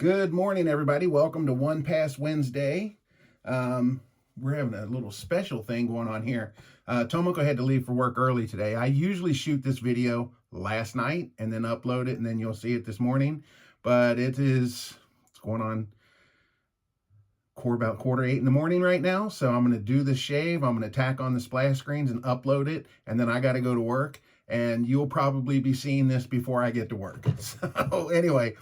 Good morning, everybody. Welcome to One Pass Wednesday. We're having a little special thing going on here. Tomoko had to leave for work early today. I usually shoot this video last night and then upload it, and then you'll see it this morning. But it's going on about 7:45 in the morning right now. So I'm going to do the shave. I'm going to tack on the splash screens and upload it. And then I got to go to work. And you'll probably be seeing this before I get to work. So anyway,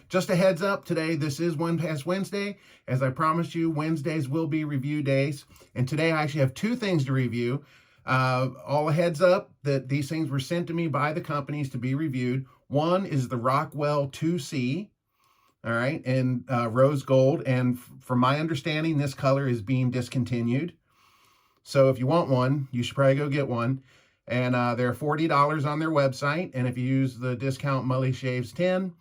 just a heads up today, this is One Pass Wednesday. As I promised you, Wednesdays will be review days. And today I actually have two things to review. All a heads up that these things were sent to me by the companies to be reviewed. One is the Rockwell 2C, all right, and rose gold. And from my understanding, this color is being discontinued. So if you want one, you should probably go get one. And they're $40 on their website. And if you use the discount Mully Shaves 10,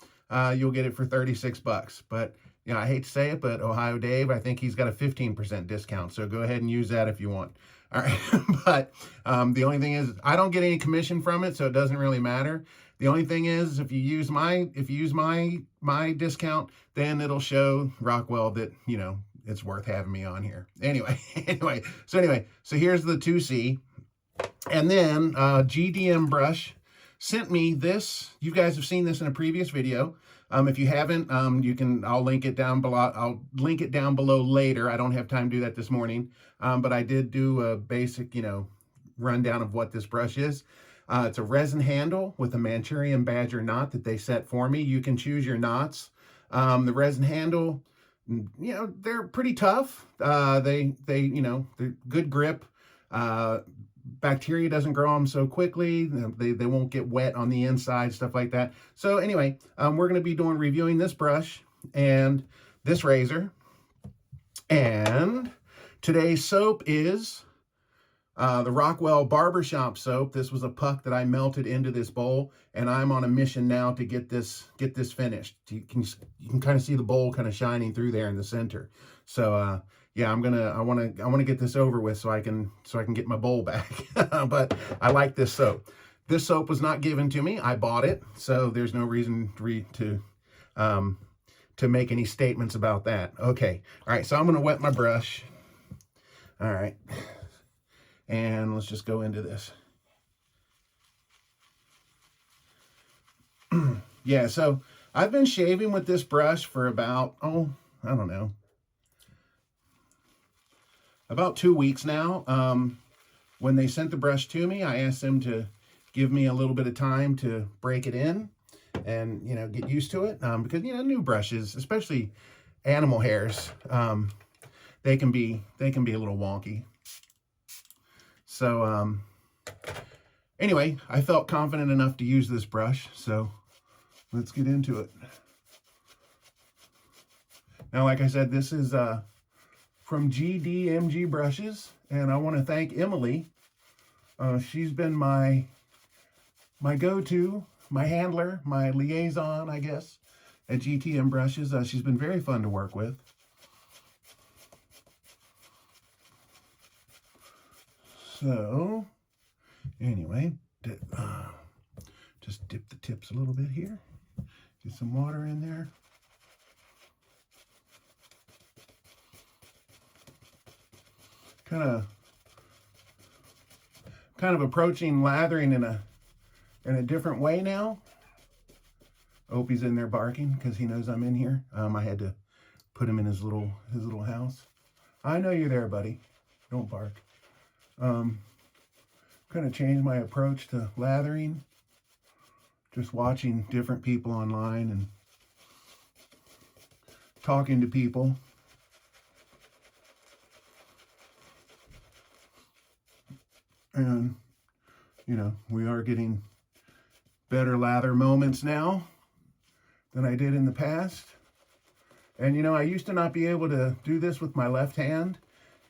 you'll get it for 36 bucks. But, you know, I hate to say it, but Ohio Dave, I think he's got a 15% discount. So go ahead and use that if you want. All right. But the only thing is I don't get any commission from it, so it doesn't really matter. The only thing is if you use my discount, then it'll show Rockwell that, you know, it's worth having me on here. Anyway, so here's the 2C. And then GDM Brush sent me this. You guys have seen this in a previous video. If you haven't, I'll link it down below. I'll link it down below later. I don't have time to do that this morning. But I did do a basic, rundown of what this brush is. It's a resin handle with a Manchurian Badger knot that they set for me. You can choose your knots. The resin handle, they're pretty tough. They're good grip. Bacteria doesn't grow them so quickly. They won't get wet on the inside, stuff like that. So anyway, we're going to be reviewing this brush and this razor. And today's soap is the Rockwell Barbershop soap. This was a puck that I melted into this bowl, and I'm on a mission now to get this finished. You can kind of see the bowl kind of shining through there in the center. So yeah, I want to get this over with so I can get my bowl back. But I like this soap. This soap was not given to me. I bought it, so there's no reason to make any statements about that. Okay, all right. So I'm going to wet my brush. All right, and let's just go into this. Yeah, so I've been shaving with this brush for about, I don't know, about 2 weeks now. When they sent the brush to me, I asked them to give me a little bit of time to break it in and, get used to it. Because, new brushes, especially animal hairs, they can be a little wonky. So, anyway, I felt confident enough to use this brush, so let's get into it. Now, like I said, this is from GDMG Brushes, and I want to thank Emily. She's been my go-to, my handler, my liaison, I guess, at GTM Brushes. She's been very fun to work with. So, anyway, just dip the tips a little bit here. Get some water in there. Kind of approaching lathering in a different way now. Opie's in there barking because he knows I'm in here. I had to put him in his little house. I know you're there, buddy. Don't bark. Kind of changed my approach to lathering. Just watching different people online and talking to people. And, we are getting better lather moments now than I did in the past. And, I used to not be able to do this with my left hand.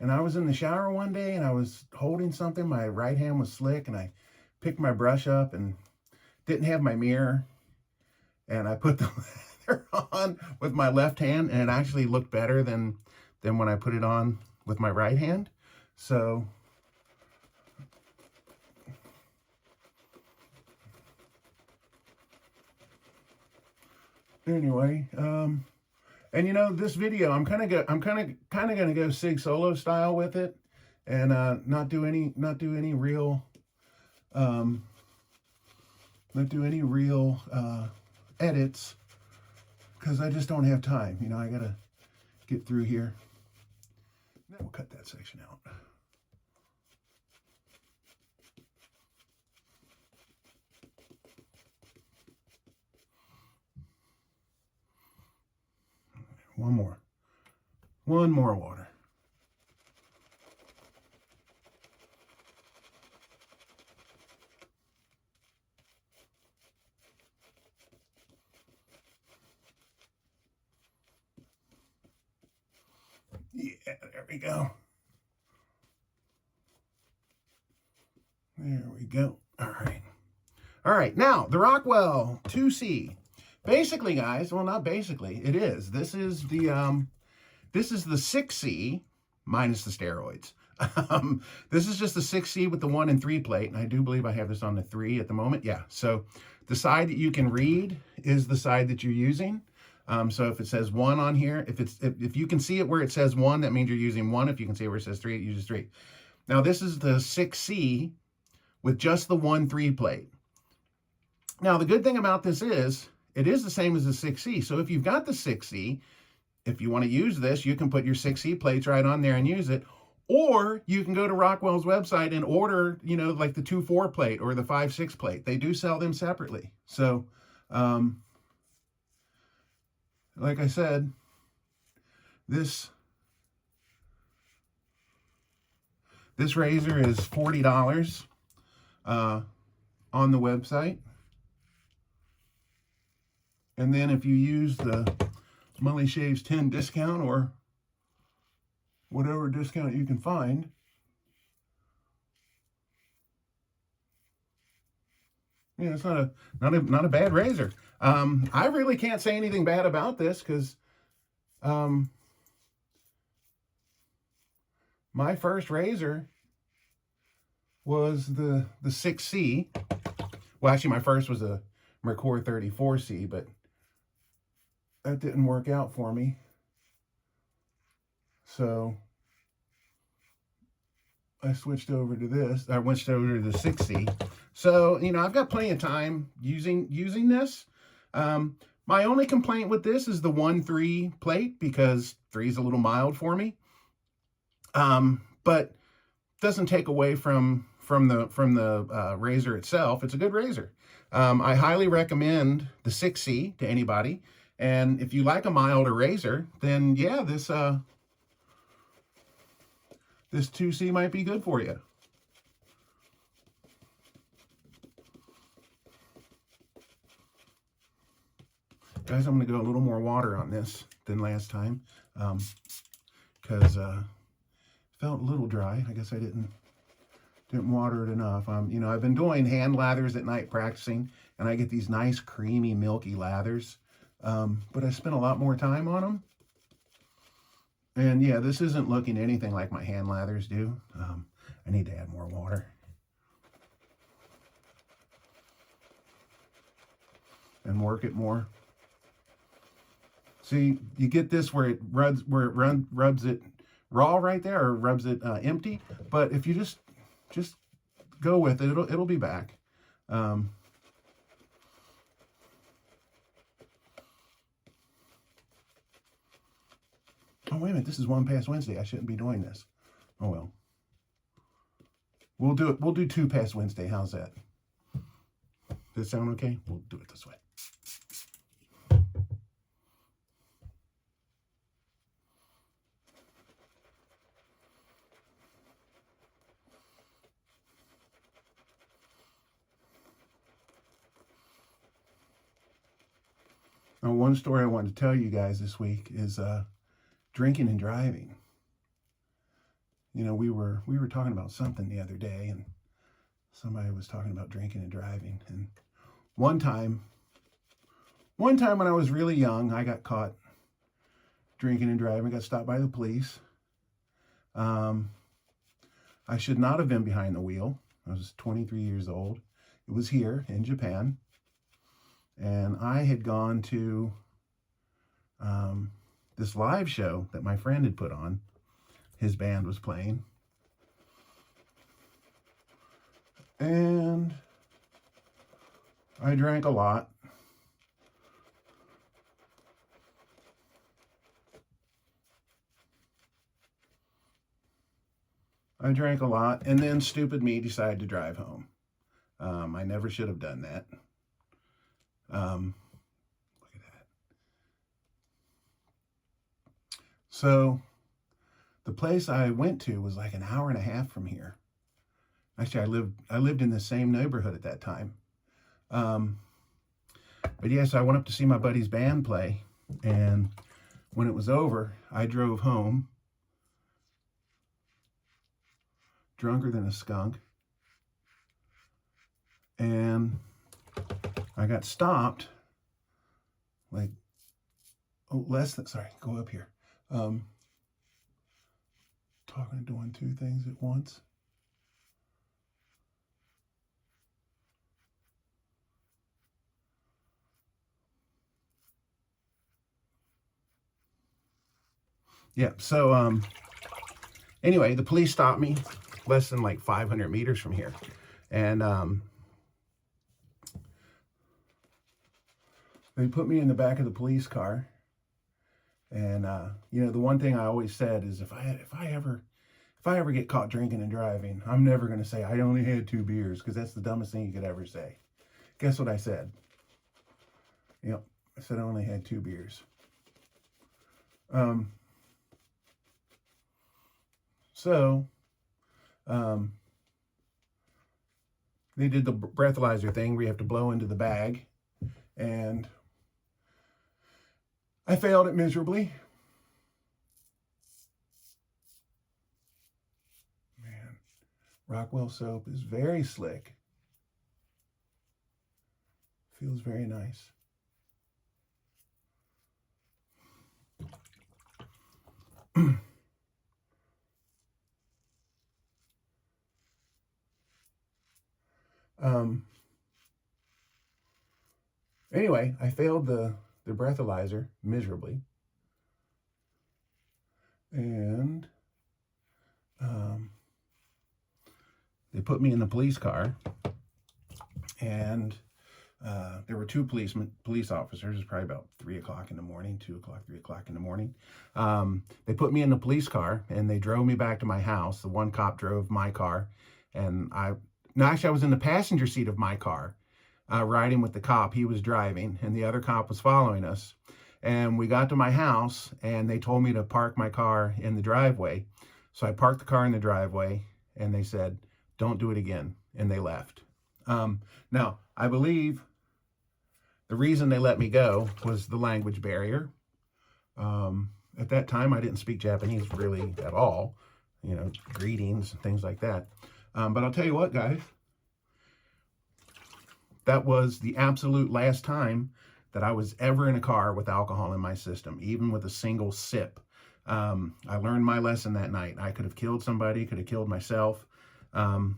And I was in the shower one day and I was holding something. My right hand was slick and I picked my brush up and didn't have my mirror. And I put the lather on with my left hand, and it actually looked better than when I put it on with my right hand. So Anyway, and you know, this video, I'm kind of gonna go Sig Solo style with it, and not do any real edits, because I just don't have time. You know, I gotta get through here. We'll cut that section out. One more water. Yeah, there we go. There we go. All right. All right, now the Rockwell 2C. Basically, guys, well, not basically, it is. This is the 6C minus the steroids. This is just the 6C with the 1 and 3 plate, and I do believe I have this on the 3 at the moment. Yeah, so the side that you can read is the side that you're using. So if it says 1 on here, if you can see it where it says 1, that means you're using 1. If you can see it where it says 3, it uses 3. Now this is the 6C with just the 1-3 plate. Now the good thing about this is, it is the same as the 6C. So if you've got the 6C, if you want to use this, you can put your 6C plates right on there and use it. Or you can go to Rockwell's website and order, you know, like the 2-4 plate or the 5-6 plate. They do sell them separately. So, like I said, this razor is $40 on the website. And then if you use the Mully Shaves 10 discount or whatever discount you can find, yeah, it's not a bad razor. I really can't say anything bad about this because my first razor was the 6C. Well, actually, my first was a Mercor 34C, but that didn't work out for me. So I switched over to this. I switched over to the 6C. So, you know, I've got plenty of time using this. My only complaint with this is the 1-3 plate, because 3 is a little mild for me. But doesn't take away from the razor itself. It's a good razor. I highly recommend the 6C to anybody. And if you like a milder razor, then yeah, this 2C might be good for you. Guys, I'm going to go a little more water on this than last time, because felt a little dry. I guess I didn't water it enough. You know, I've been doing hand lathers at night practicing, and I get these nice creamy milky lathers, but I spent a lot more time on them. And yeah, this isn't looking anything like my hand lathers do. I need to add more water. And work it more. See, you get this where it rubs it raw right there, or rubs it empty. But if you just go with it, it'll be back. Oh, wait a minute, this is 1 past Wednesday. I shouldn't be doing this. Oh well. We'll do 2 past Wednesday. How's that? Does that sound okay? We'll do it this way. Now, one story I wanted to tell you guys this week is drinking and driving. You know, we were talking about something the other day, and somebody was talking about drinking and driving. And one time when I was really young, I got caught drinking and driving. Got stopped by the police. I should not have been behind the wheel. I was 23 years old. It was here in Japan. And I had gone to this live show that my friend had put on. His band was playing. And I drank a lot. And then stupid me decided to drive home. I never should have done that. Look at that. So the place I went to was like an hour and a half from here. Actually, I lived in the same neighborhood at that time. But yes, I went up to see my buddy's band play, and when it was over, I drove home drunker than a skunk, and I got stopped like, go up here. Talking and doing two things at once. Yeah, so anyway, the police stopped me less than like 500 meters from here. And they put me in the back of the police car. And you know, the one thing I always said is if I ever get caught drinking and driving, I'm never going to say I only had 2 beers, because that's the dumbest thing you could ever say. Guess what I said? Yep, I said I only had 2 beers. So, they did the breathalyzer thing where you have to blow into the bag, and I failed it miserably. Man, Rockwell soap is very slick. Feels very nice. Anyway, I failed the breathalyzer miserably. And they put me in the police car, and there were 2 police officers. It was probably about 3 o'clock in the morning, 2 o'clock, 3 o'clock in the morning. They put me in the police car, and they drove me back to my house. The one cop drove my car, and actually I was in the passenger seat of my car, riding with the cop. He was driving, and the other cop was following us. And we got to my house, and they told me to park my car in the driveway. So I parked the car in the driveway, and they said, "Don't do it again," and they left. Now, I believe the reason they let me go was the language barrier. At that time, I didn't speak Japanese really at all, you know, greetings and things like that. But I'll tell you what, guys, that was the absolute last time that I was ever in a car with alcohol in my system, even with a single sip. I learned my lesson that night. I could have killed somebody, could have killed myself. And,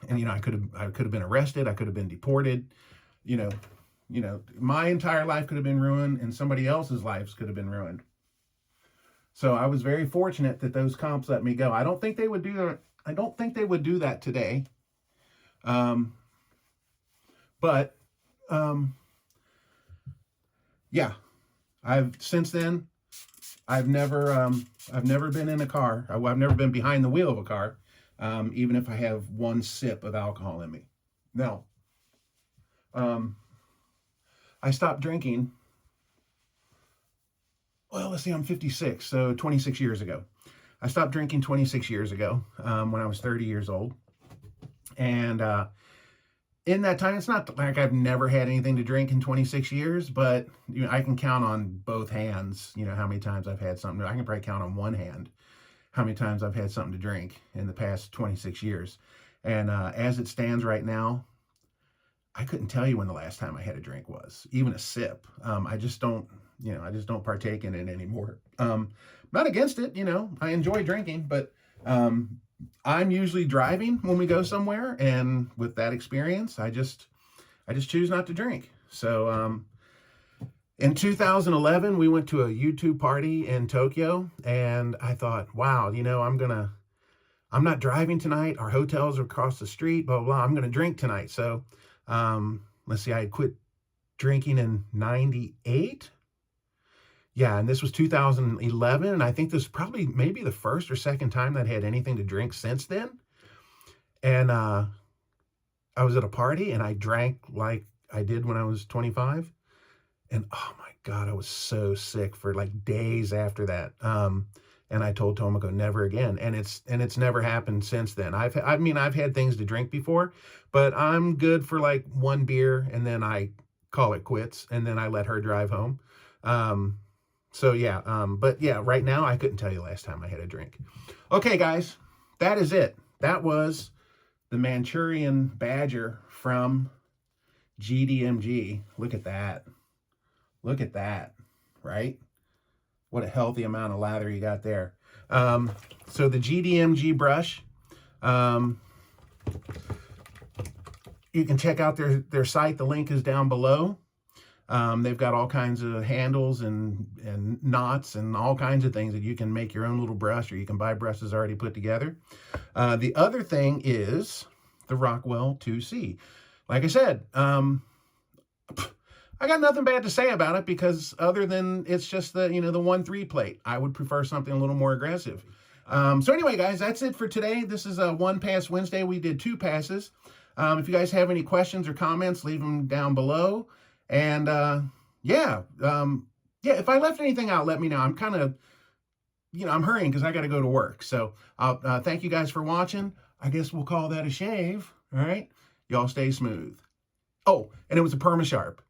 you know, I could have been arrested. I could have been deported. You know, my entire life could have been ruined, and somebody else's lives could have been ruined. So I was very fortunate that those cops let me go. I don't think they would do that. I don't think they would do that today. Yeah, since then, I've never been in a car. I've never been behind the wheel of a car, even if I have 1 sip of alcohol in me. Now, I stopped drinking. Well, let's see, I'm 56, so 26 years ago. I stopped drinking 26 years ago, when I was 30 years old. And in that time, it's not like I've never had anything to drink in 26 years, but you know, I can count on both hands, you know, how many times I've had something. I can probably count on one hand how many times I've had something to drink in the past 26 years. And as it stands right now, I couldn't tell you when the last time I had a drink was, even a sip. I just don't partake in it anymore. Not against it, you know, I enjoy drinking, but I'm usually driving when we go somewhere, and with that experience, I just choose not to drink. So In 2011, we went to a YouTube party in Tokyo, and I thought, wow, you know, I'm not driving tonight. Our hotels are across the street, blah, blah, blah. I'm going to drink tonight. So, let's see, I had quit drinking in 98. Yeah, and this was 2011, and I think this was probably maybe the first or second time that I had anything to drink since then. And I was at a party, and I drank like I did when I was 25. And oh my God, I was so sick for like days after that. And I told Tomoko never again. And it's never happened since then. I've had things to drink before, but I'm good for like one beer and then I call it quits and then I let her drive home. So yeah, but yeah, right now I couldn't tell you last time I had a drink. Okay, guys, that is it. That was the Manchurian Badger from GDMG. Look at that. Look at that, right? What a healthy amount of lather you got there. So the GDMG brush, you can check out their site. The link is down below. They've got all kinds of handles and knots and all kinds of things that you can make your own little brush, or you can buy brushes already put together. The other thing is the Rockwell 2C. Like I said, I got nothing bad to say about it because other than it's just the, you know, the 1-3 plate. I would prefer something a little more aggressive. So anyway, guys, that's it for today. This is a One Pass Wednesday. We did 2 passes. If you guys have any questions or comments, leave them down below. And yeah, if I left anything out, let me know. I'm kind of, you know, I'm hurrying because I got to go to work. So I'll thank you guys for watching. I guess we'll call that a shave. All right. Y'all stay smooth. Oh, and it was a perma sharp.